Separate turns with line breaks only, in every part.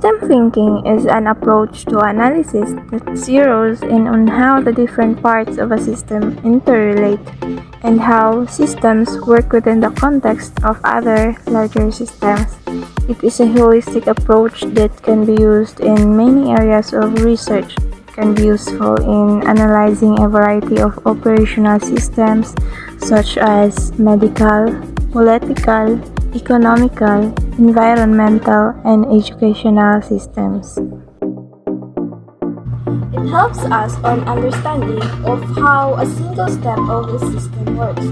System thinking is an approach to analysis that zeroes in on how the different parts of a system interrelate and how systems work within the context of other larger systems. It is a holistic approach that can be used in many areas of research. It can be useful in analyzing a variety of operational systems such as medical, political, economical, environmental, and educational systems.
It helps us on understanding of how a single step of the system works,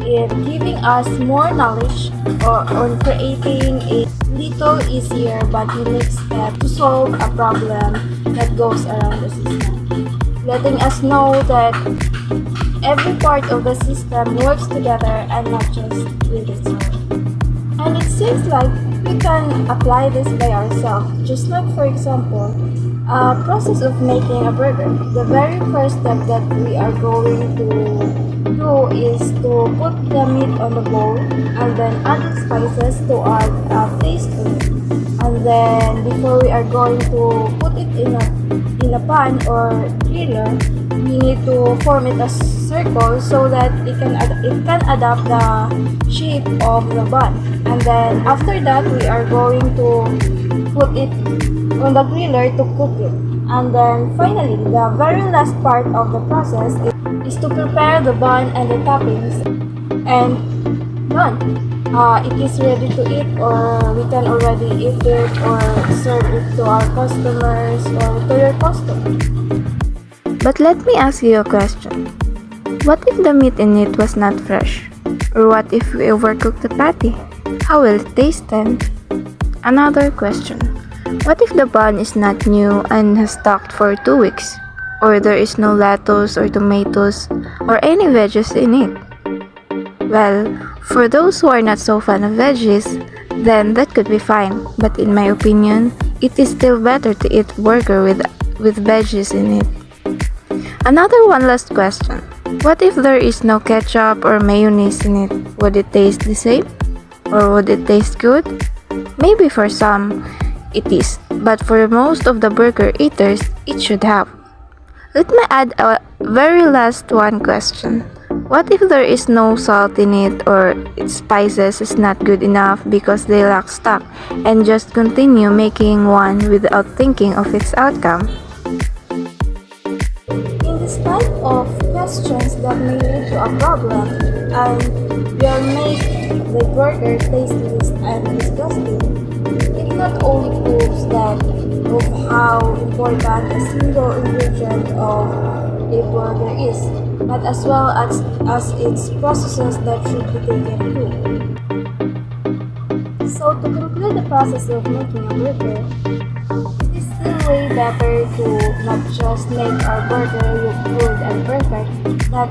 it giving us more knowledge or on creating a little easier but unique step to solve a problem that goes around the system, letting us know that every part of the system works together and not just with itself. And it seems like we can apply this by ourselves. Just like, for example, a process of making a burger. The very first step that we are going to do is to put the meat on the bowl and then add the spices to add a taste to it. And then before we are going to put it in a pan or griller, we need to form it as circle so that it can adapt the shape of the bun. And then after that, we are going to put it on the griller to cook it. And then finally, the very last part of the process is to prepare the bun and the toppings. And done. It is ready to eat, or we can already eat it or serve it to our customers or to your customers.
But let me ask you a question. What if the meat in it was not fresh? Or what if we overcook the patty? How will it taste then? Another question. What if the bun is not new and has stocked for 2 weeks? Or there is no lettuce or tomatoes or any veggies in it? Well, for those who are not so fan of veggies, then that could be fine. But in my opinion, it is still better to eat burger with veggies in it. Another one last question. What if there is no ketchup or mayonnaise in it? Would it taste the same? Or would it taste good? Maybe for some, it is. But for most of the burger eaters, it should have. Let me add a very last one question. What if there is no salt in it or its spices is not good enough because they lack stock and just continue making one without thinking of its outcome?
In this type of questions that may lead to a problem and will make the burger tasteless and disgusting, it not only proves that of how important a single ingredient of a burger is, but as well as its processes that should be taken through. So to conclude the process of making a burger, it is still way better to not just make our burger look good and perfect, but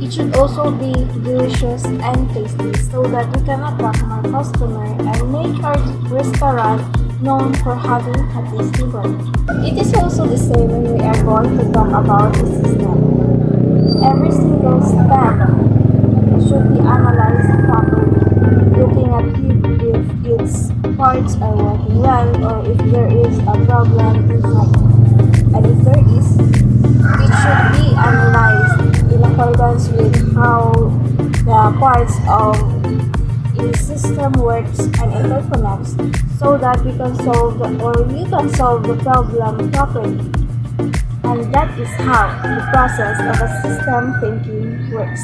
it should also be delicious and tasty so that we can attract more customers and make our restaurant known for having a tasty burger. It is also the same when we are going to talk about the system. Every single step should be analyzed properly, looking at if its parts are working well or if there is a problem inside. And if there is, it should be analyzed in accordance with how the parts of a system works and interconnects so that we can solve you can solve the problem properly. And that is how the process of a system thinking works.